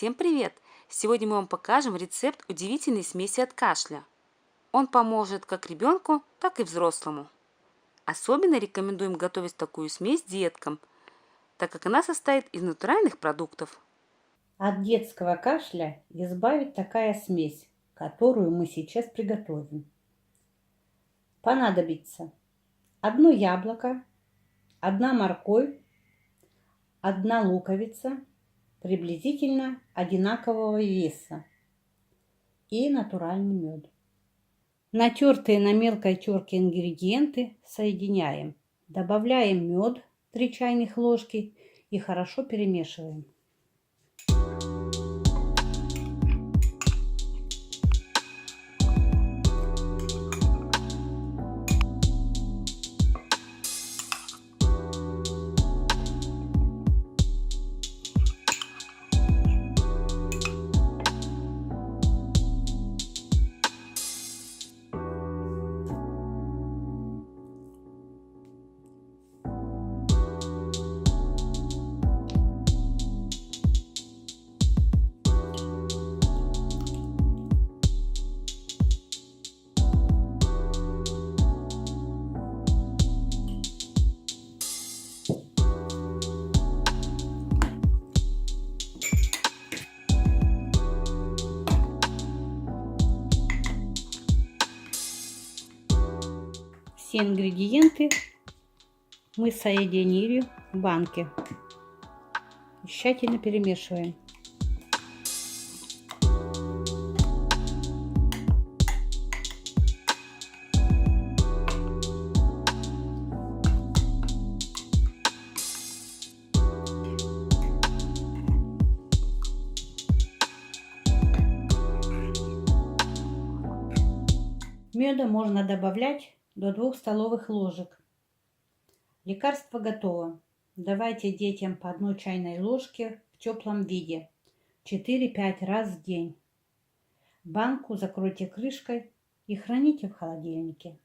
Всем привет! Сегодня мы вам покажем рецепт удивительной смеси от кашля. Он поможет как ребенку, так и взрослому. Особенно рекомендуем готовить такую смесь деткам, так как она состоит из натуральных продуктов. От детского кашля избавит такая смесь, которую мы сейчас приготовим. Понадобится 1 яблоко, 1 морковь, 1 луковица приблизительно одинакового веса и натуральный мед. Натертые на мелкой терке ингредиенты соединяем. Добавляем мед 3 чайных ложки и хорошо перемешиваем. Все ингредиенты мы соединили в банке. Тщательно перемешиваем. Меда можно добавлять до 2 столовых ложек. Лекарство готово. Давайте детям по 1 чайной ложке в теплом виде 4-5 раз в день. Банку закройте крышкой и храните в холодильнике.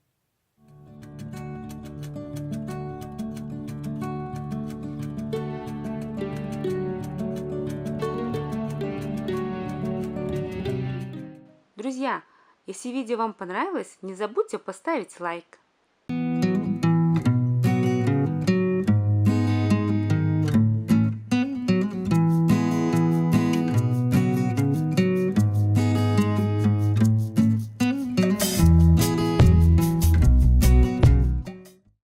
Друзья, если видео вам понравилось, не забудьте поставить лайк.